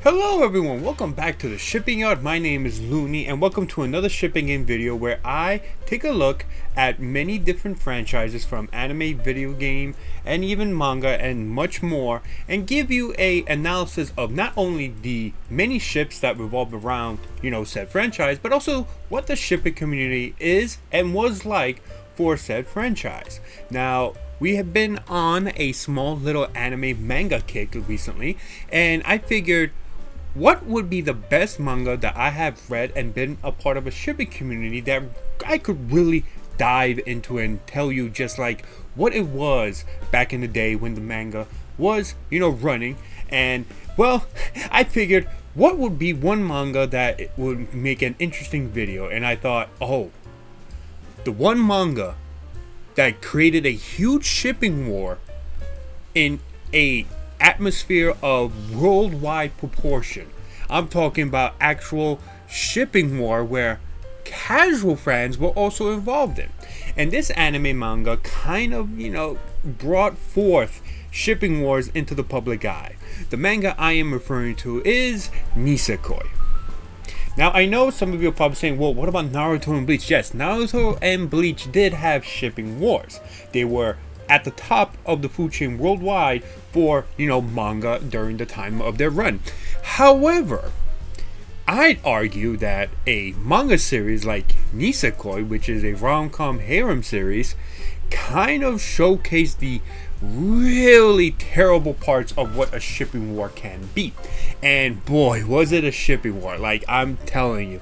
Hello everyone, welcome back to the Shipping Yard. My name is Looney and welcome to another shipping game video where I take a look at many different franchises from anime, video game, and even manga and much more, and give you a analysis of not only the many ships that revolve around, said franchise, but also what the shipping community is and was like for said franchise. Now, we have been on a small little anime manga kick recently, and I figured what would be the best manga that I have read and been a part of a shipping community that I could really dive into and tell you just like what it was back in the day when the manga was, running. And well, I figured what would be one manga that would make an interesting video, and I thought, oh, the one manga that created a huge shipping war in a atmosphere of worldwide proportion. I'm talking about actual shipping war where casual fans were also involved in. And this anime manga kind of, brought forth shipping wars into the public eye. The manga I am referring to is Nisekoi. Now, I know some of you are probably saying, well, what about Naruto and Bleach? Yes, Naruto and Bleach did have shipping wars. They were at the top of the food chain worldwide for, manga during the time of their run. However, I'd argue that a manga series like Nisekoi, which is a rom-com harem series, kind of showcased the really terrible parts of what a shipping war can be. And boy, was it a shipping war. Like, I'm telling you,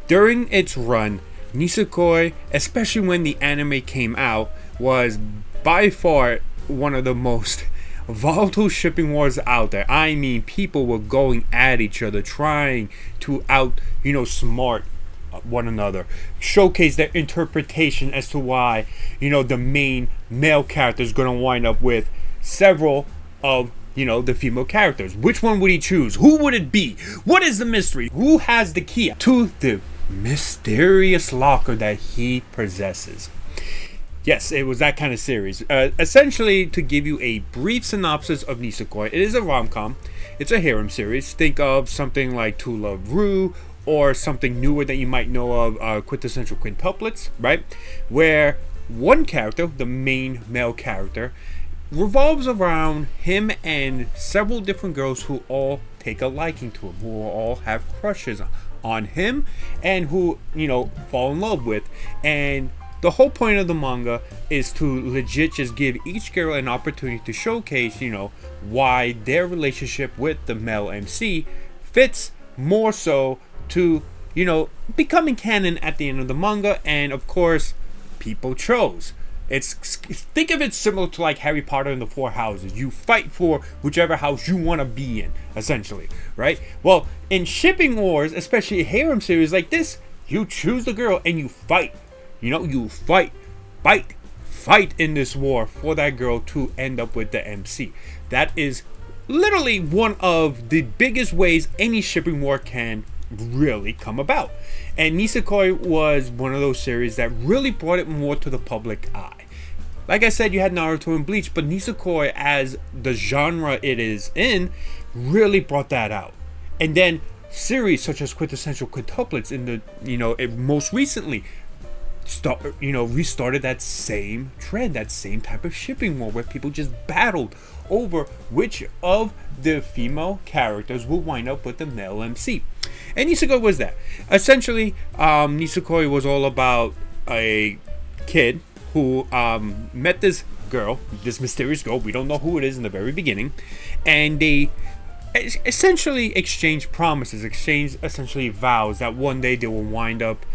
during its run, Nisekoi, especially when the anime came out, was by far one of the most volatile shipping wars out there. I mean, people were going at each other, trying to smart one another, showcase their interpretation as to why, the main male character is going to wind up with several of, the female characters. Which one would he choose? Who would it be? What is the mystery? Who has the key to the mysterious locker that he possesses? Yes, it was that kind of series. Essentially, to give you a brief synopsis of Nisekoi, it is a rom-com. It's a harem series. Think of something like To Love Ru, or something newer that you might know of, quintessential quintuplets, right? Where one character, the main male character, revolves around him and several different girls who all take a liking to him, who all have crushes on him, and who, fall in love with. And the whole point of the manga is to legit just give each girl an opportunity to showcase, why their relationship with the male MC fits more so to, becoming canon at the end of the manga. And of course, people chose. Think of it similar to like Harry Potter and the Four Houses. You fight for whichever house you want to be in, essentially, right? Well, in shipping wars, especially a harem series like this, you choose the girl and you fight. You fight in this war for that girl to end up with the MC. That is literally one of the biggest ways any shipping war can really come about. And Nisekoi was one of those series that really brought it more to the public eye. Like I said, you had Naruto and Bleach, but Nisekoi, as the genre it is in, really brought that out. And then series such as Quintessential Quintuplets in the, most recently restarted that same trend, that same type of shipping war where people just battled over which of the female characters will wind up with the male MC. And Nisekoi was that. Essentially, Nisekoi was all about a kid who met this girl, this mysterious girl. We don't know who it is in the very beginning, and they essentially exchanged promises, exchanged essentially vows that one day they will wind up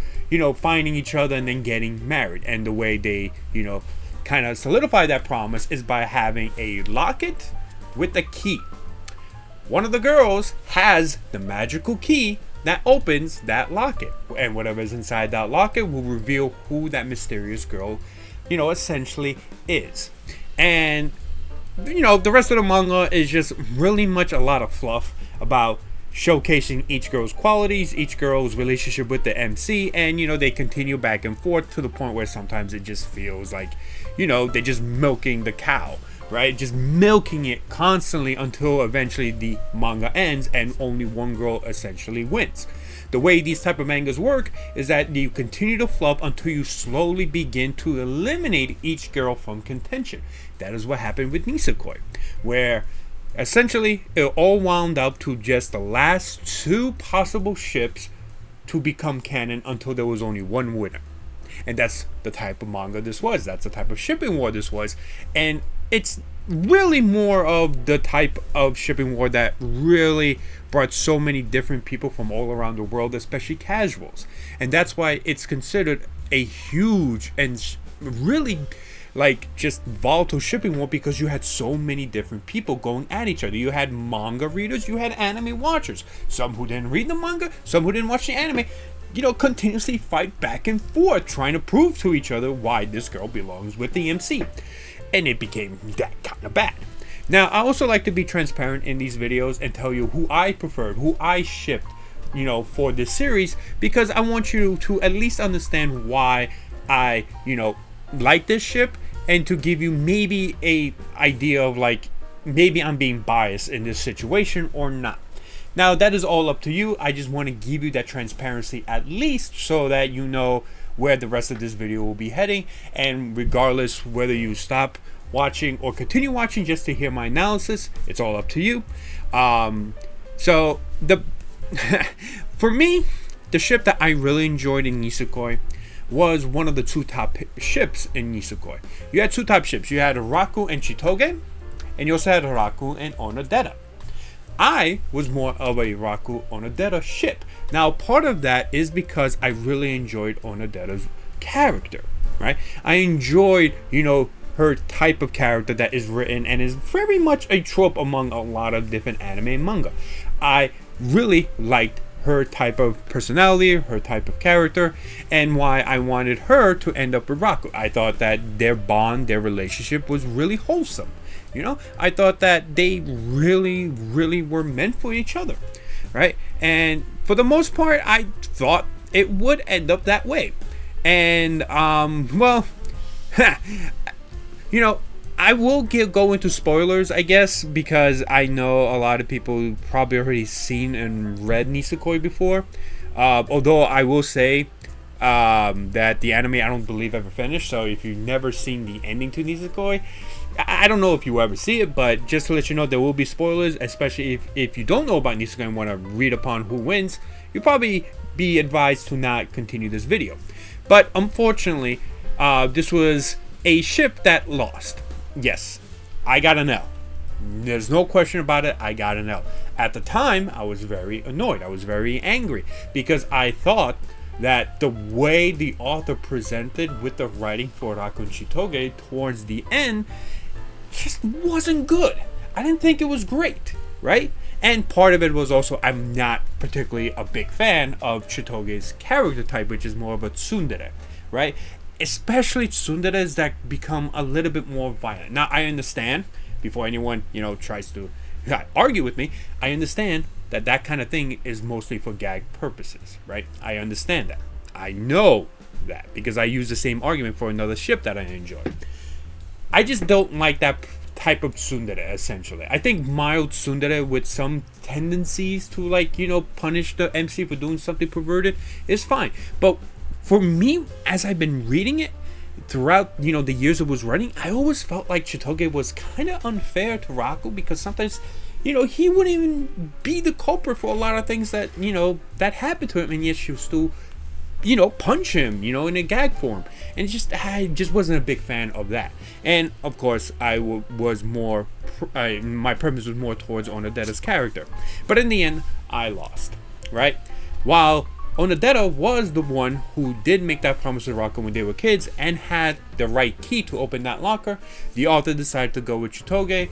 finding each other and then getting married. And the way they, kind of solidify that promise is by having a locket with a key. One of the girls has the magical key that opens that locket, and whatever is inside that locket will reveal who that mysterious girl, essentially is. And, the rest of the manga is just really much a lot of fluff about showcasing each girl's qualities, each girl's relationship with the MC, and they continue back and forth to the point where sometimes it just feels like they're just milking the cow right? Just milking it constantly until eventually the manga ends and only one girl essentially wins. The way these type of mangas work is that you continue to flop until you slowly begin to eliminate each girl from contention. That is what happened with Nisekoi, where essentially it all wound up to just the last two possible ships to become canon until there was only one winner. And that's the type of manga this was. That's the type of shipping war this was. And it's really more of the type of shipping war that really brought so many different people from all around the world, especially casuals. And that's why it's considered a huge and really like just volatile shipping war, because you had so many different people going at each other. You had manga readers, you had anime watchers, some who didn't read the manga, some who didn't watch the anime, you know, continuously fight back and forth trying to prove to each other why this girl belongs with the MC. And it became that kind of bad. Now, I also like to be transparent in these videos and tell you who I preferred, who I shipped, you know, for this series, because I want you to at least understand why I, you know, like this ship, and to give you maybe a idea of like, maybe I'm being biased in this situation or not. Now, that is all up to you. I just want to give you that transparency at least so that you know where the rest of this video will be heading. And regardless whether you stop watching or continue watching just to hear my analysis, it's all up to you. So the for me, the ship that I really enjoyed in Nisekoi was one of the two top ships in Nisekoi. You had two top ships. You had Raku and Chitoge, and you also had Raku and Onodera. I was more of a Raku Onodera ship. Now, part of that is because I really enjoyed Onodera's character, right? I enjoyed, you know, her type of character that is written and is very much a trope among a lot of different anime and manga. I really liked her type of personality, her type of character, and why I wanted her to end up with Raku. I thought that their bond, their relationship was really wholesome. You know, I thought that they really were meant for each other, right? And for the most part, I thought it would end up that way. And well, you know, I will go into spoilers, I guess, because I know a lot of people probably already seen and read Nisekoi before. Although I will say that the anime I don't believe ever finished. So if you've never seen the ending to Nisekoi, I don't know if you ever see it, but just to let you know, there will be spoilers, especially if you don't know about Nisekoi and want to read upon who wins. You'll probably be advised to not continue this video. But unfortunately, this was a ship that lost. Yes, I got an L. There's no question about it, I got an L. At the time, I was very annoyed. I was very angry because I thought that the way the author presented with the writing for Raku and Chitoge towards the end just wasn't good. I didn't think it was great, right? And part of it was also I'm not particularly a big fan of Chitoge's character type, which is more of a tsundere, right? Especially tsunderes that become a little bit more violent. Now, I understand, before anyone, you know, tries to argue with me, I understand that that kind of thing is mostly for gag purposes, right? I understand that. I know that because I use the same argument for another ship that I enjoy. I just don't like that type of tsundere, essentially. I think mild tsundere with some tendencies to, like, you know, punish the MC for doing something perverted is fine. But for me, as I've been reading it throughout, you know, the years it was running, I always felt like Chitoge was kind of unfair to Raku because sometimes, you know, he wouldn't even be the culprit for a lot of things that, you know, that happened to him, and yet she would still, you know, punch him, you know, in a gag form. And I just wasn't a big fan of that. And of course, I was more, my preference was more towards Onodera's character. But in the end, I lost, right? While Onodera was the one who did make that promise to Raku when they were kids and had the right key to open that locker, the author decided to go with Chitoge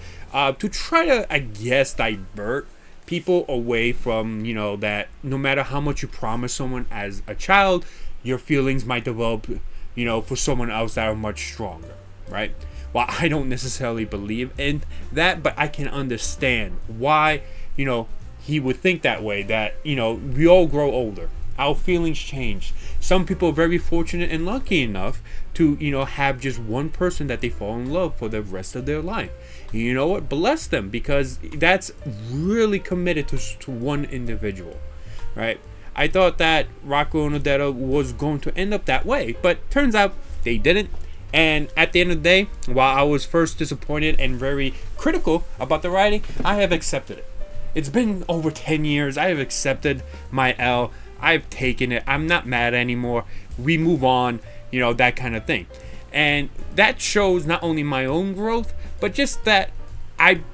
to try to, I guess, divert people away from, you know, that no matter how much you promise someone as a child, your feelings might develop, you know, for someone else that are much stronger, right? Well, I don't necessarily believe in that, but I can understand why, you know, he would think that way, that, you know, we all grow older. our feelings change. Some people are very fortunate and lucky enough to, have just one person that they fall in love for the rest of their life. You know what? Bless them, because that's really committed to one individual, right? I thought that Raku and Odetta was going to end up that way, but turns out they didn't. And at the end of the day, while I was first disappointed and very critical about the writing, I have accepted it. It's been over 10 years. I have accepted my L. I've taken it. I'm not mad anymore. We move on, that kind of thing. And that shows not only my own growth, but just that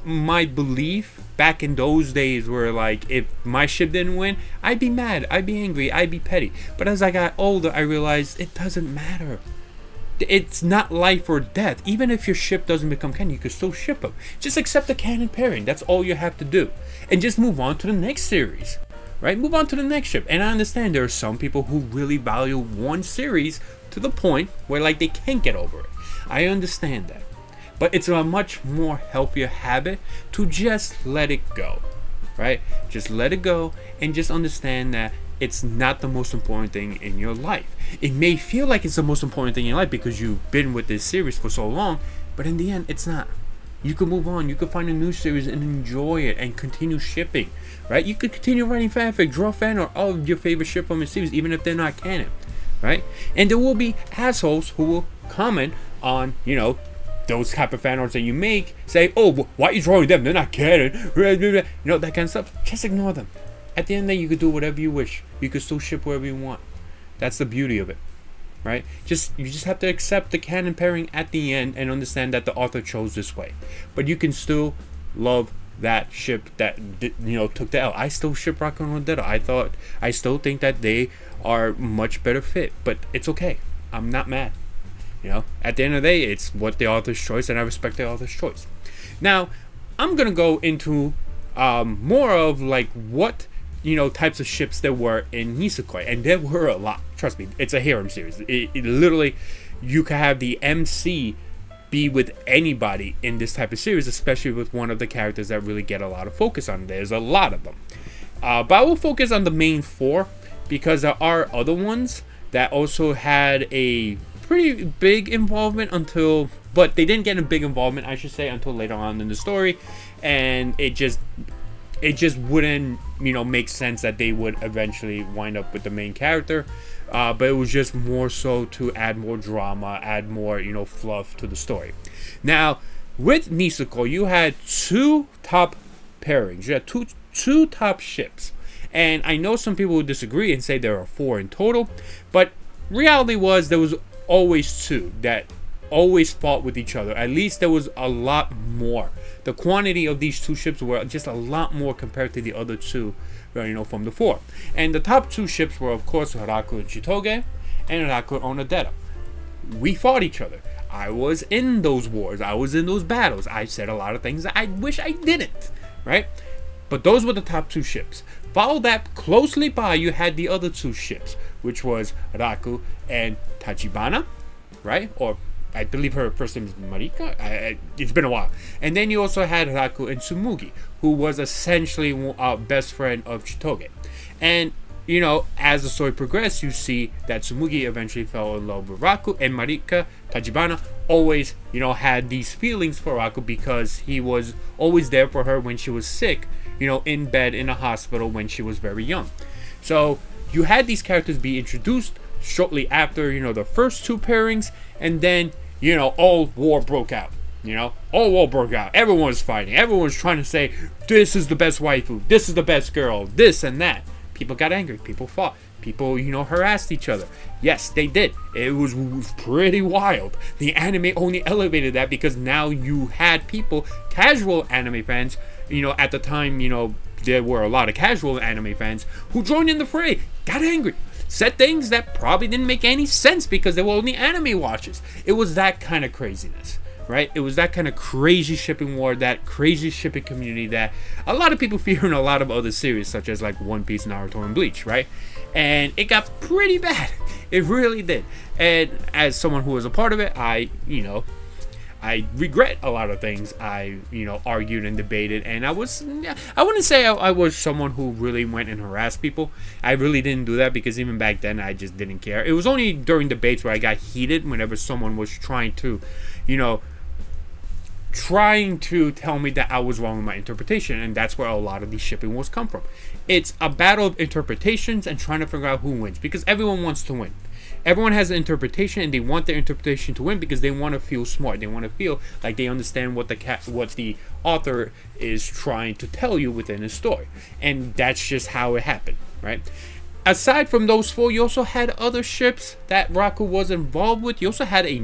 my belief back in those days where, like, if my ship didn't win, I'd be mad, I'd be angry, I'd be petty. But as I got older, I realized it doesn't matter. It's not life or death. Even if your ship doesn't become canon, you can still ship them. Just accept the canon pairing. That's all you have to do. And just move on to the next series. Right? Move on to the next ship. And I understand there are some people who really value one series to the point where, like, they can't get over it. I understand that. But it's a much more healthier habit to just let it go. Right? Just let it go and just understand that it's not the most important thing in your life. It may feel like it's the most important thing in your life because you've been with this series for so long, but in the end, it's not. You can move on. You can find a new series and enjoy it and continue shipping, right? You could continue writing fanfic, draw fan or all of your favorite ship from a series, even if they're not canon, right? And there will be assholes who will comment on, those type of fan arts that you make, say, oh, why are you drawing them? They're not canon. That kind of stuff. Just ignore them. At the end of the day, you could do whatever you wish. You could still ship wherever you want. That's the beauty of it, right? You just have to accept the canon pairing at the end and understand that the author chose this way. But you can still love that ship that took the L. I still ship Raku and Odetta. I still think that they are much better fit, but it's okay. I'm not mad. At the end of the day, it's what the author's choice, and I respect the author's choice. Now, I'm gonna go into more of like what types of ships there were in Nisekoi, and there were a lot. Trust me, it's a harem series. It literally, you can have the MC be with anybody in this type of series, especially with one of the characters that really get a lot of focus on. There's a lot of them, but I will focus on the main four because there are other ones that also had a pretty big involvement but they didn't get a big involvement, I should say, until later on in the story, and it just wouldn't make sense that they would eventually wind up with the main character, but it was just more so to add more drama, add more fluff to the story. Now with Nisekoi, you had two top pairings. You had two top ships, and I know some people would disagree and say there are four in total, but reality was there was always two that always fought with each other. At least there was a lot more. The quantity of these two ships were just a lot more compared to the other two, from the four. And the top two ships were, of course, Raku and Chitoge and Raku and Odetta. We fought each other. I was in those wars. I was in those battles. I said a lot of things that I wish I didn't, right? But those were the top two ships. Followed that closely by, you had the other two ships, which was Raku and Tachibana, right? Or I believe her first name is Marika. It's been a while. And then you also had Raku and Tsumugi, who was essentially best friend of Chitoge. And, as the story progressed, you see that Tsumugi eventually fell in love with Raku, and Marika, Tachibana, always, had these feelings for Raku because he was always there for her when she was sick, in bed in a hospital when she was very young. So you had these characters be introduced shortly after, the first two pairings, and then, all war broke out. All war broke out. Everyone was fighting. Everyone was trying to say, this is the best waifu, this is the best girl, this and that. People got angry. People fought. People, harassed each other. Yes, they did. It was pretty wild. The anime only elevated that because now you had people, casual anime fans, at the time, there were a lot of casual anime fans who joined in the fray, got angry, said things that probably didn't make any sense because they were only anime watchers. It was that kind of craziness, right? It was that kind of crazy shipping war, that crazy shipping community that a lot of people fear in a lot of other series, such as like One Piece, Naruto, and Bleach, right? And it got pretty bad. It really did. And as someone who was a part of it, I regret a lot of things I, argued and debated, and I wouldn't say I was someone who really went and harassed people. I really didn't do that, because even back then I just didn't care. It was only during debates where I got heated whenever someone was trying to tell me that I was wrong in my interpretation, and that's where a lot of these shipping wars come from. It's a battle of interpretations and trying to figure out who wins, because everyone wants to win. Everyone has an interpretation, and they want their interpretation to win because they want to feel smart. They want to feel like they understand what the author is trying to tell you within his story, and that's just how it happened, right? Aside from those four, you also had other ships that Raku was involved with. You also had I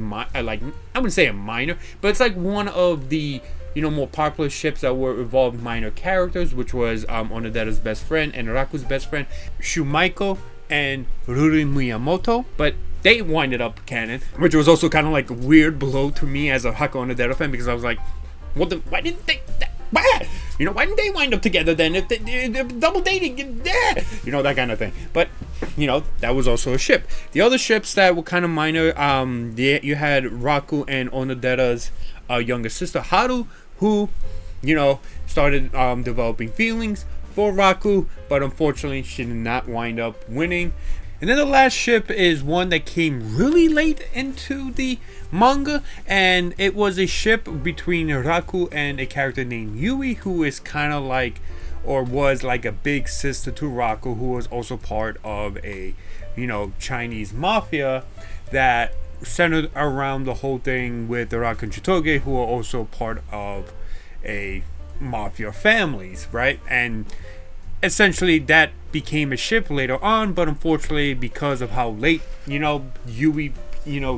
wouldn't say a minor, but it's like one of the more popular ships that were involved minor characters, which was Onodera's best friend and Raku's best friend, Shumaiko and Ruri Miyamoto, but they winded up canon, which was also kind of like a weird blow to me as a Haku Onodera fan, because I was like, why didn't they? Why didn't they wind up together then? If they're double dating, that kind of thing. But that was also a ship. The other ships that were kind of minor, you had Raku and Onodera's younger sister Haru, who started developing feelings for Raku, but unfortunately she did not wind up winning. And then the last ship is one that came really late into the manga, and it was a ship between Raku and a character named Yui, who is kind of like, or was like, a big sister to Raku, who was also part of a Chinese mafia that centered around the whole thing with the Raku and Chitoge, who are also part of a mafia families, right? And essentially that became a ship later on, but unfortunately, because of how late Yui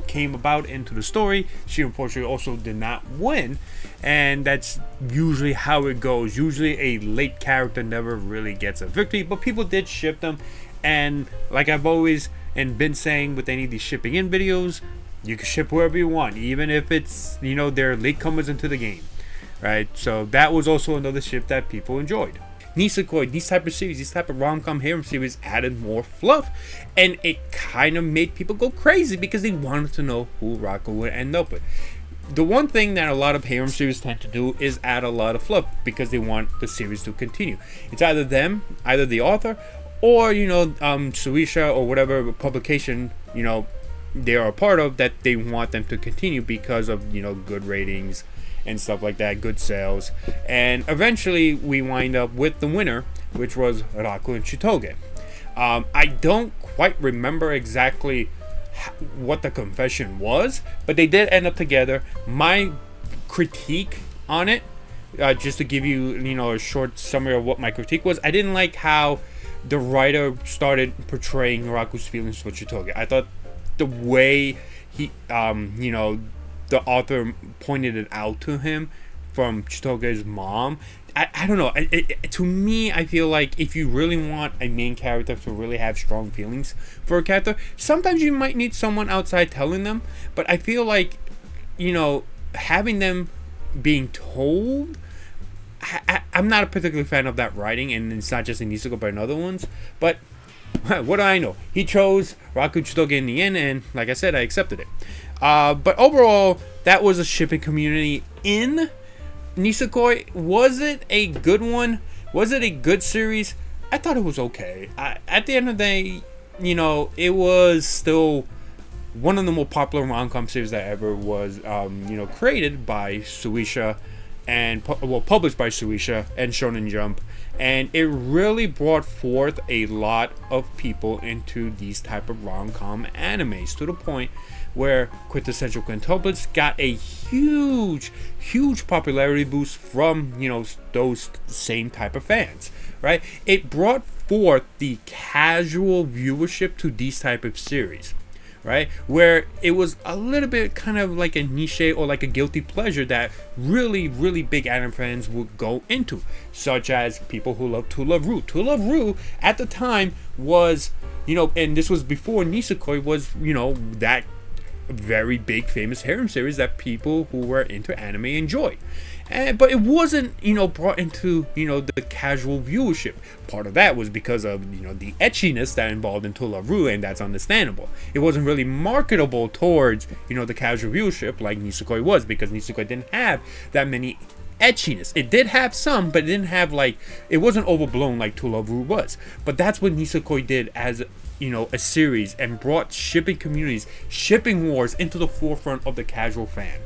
came about into the story, she unfortunately also did not win. And that's usually how it goes. Usually a late character never really gets a victory, but people did ship them. And like I've always been saying with any of these shipping in videos, you can ship whoever you want, even if it's they're latecomers into the game, right? So that was also another ship that people enjoyed. Nisekoi, these type of series, these type of rom-com harem series added more fluff, and it kind of made people go crazy because they wanted to know who Raku would end up with. The one thing that a lot of harem series tend to do is add a lot of fluff because they want the series to continue. It's either the author, or Suisha or whatever publication they are a part of, that they want them to continue because of good ratings and stuff like that, good sales. And eventually we wind up with the winner, which was Raku and Chitoge. I don't quite remember exactly what the confession was, but they did end up together. My critique on it, just to give you a short summary of what my critique was, I didn't like how the writer started portraying Raku's feelings for Chitoge. I thought the way he the author pointed it out to him from Chitoge's mom, I don't know. To me, I feel like if you really want a main character to really have strong feelings for a character, sometimes you might need someone outside telling them. But I feel like, having them being told, I'm not a particular fan of that writing, and it's not just in Nisekoi but in other ones. But what do I know? He chose Raku Chitoge in the end, and like I said, I accepted it. But overall, that was a shipping community in Nisekoi. Was it a good one? Was it a good series? I thought it was okay. At the end of the day, it was still one of the more popular rom-com series that ever was, created by Suisha and published by Suisha and Shonen Jump, and it really brought forth a lot of people into these type of rom-com animes, to the point where Quintessential Quintuplets got a huge popularity boost from those same type of fans, right? It brought forth the casual viewership to these type of series, right? Where it was a little bit kind of like a niche or like a guilty pleasure that really big anime fans would go into, such as people who love To Love Ru. To Love Ru at the time was, and this was before Nisekoi was, that very big famous harem series that people who were into anime enjoyed. But it wasn't, brought into, the casual viewership. Part of that was because of, the etchiness that involved in Tularu, and that's understandable. It wasn't really marketable towards, the casual viewership like Nisekoi was, because Nisekoi didn't have that many etchiness. It did have some, but it didn't have, it wasn't overblown like Tularu was. But that's what Nisekoi did as, a series, and brought shipping communities, shipping wars into the forefront of the casual fan.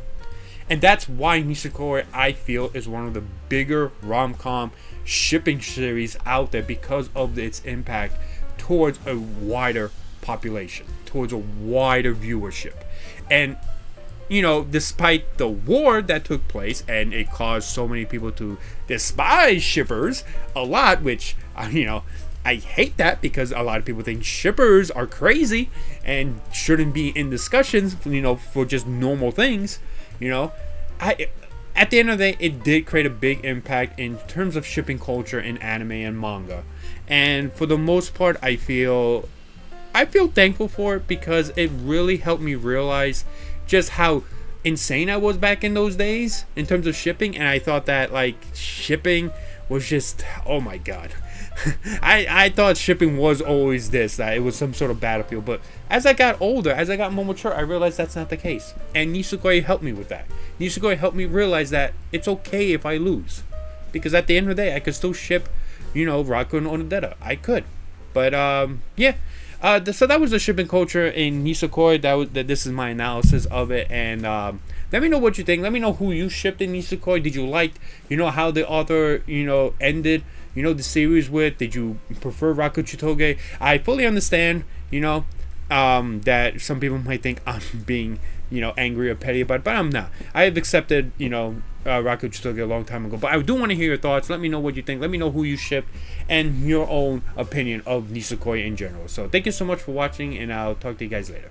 And that's why Nisekoi, I feel, is one of the bigger rom-com shipping series out there, because of its impact towards a wider population, towards a wider viewership. And, despite the war that took place, and it caused so many people to despise shippers a lot, which, I hate that, because a lot of people think shippers are crazy and shouldn't be in discussions, for just normal things. At the end of the day, it did create a big impact in terms of shipping culture in anime and manga, and for the most part, I feel thankful for it, because it really helped me realize just how insane I was back in those days in terms of shipping. And I thought that shipping was just, oh my god. I thought shipping was always this, that it was some sort of battlefield. But as I got older, as I got more mature, I realized that's not the case. And Nisekoi helped me with that. Nisekoi helped me realize that it's okay if I lose, because at the end of the day, I could still ship, Raku and Onodera. I could. But yeah. So that was the shipping culture in Nisekoi. This is my analysis of it, and let me know what you think. Let me know who you shipped in Nisekoi. Did you like, how the author, ended, the series with? Did you prefer Raku Chitoge? I fully understand, that some people might think I'm being, angry or petty about it, but I'm not. I have accepted, Raku Chitoge a long time ago, but I do want to hear your thoughts. Let me know what you think. Let me know who you shipped and your own opinion of Nisekoi in general. So thank you so much for watching, and I'll talk to you guys later.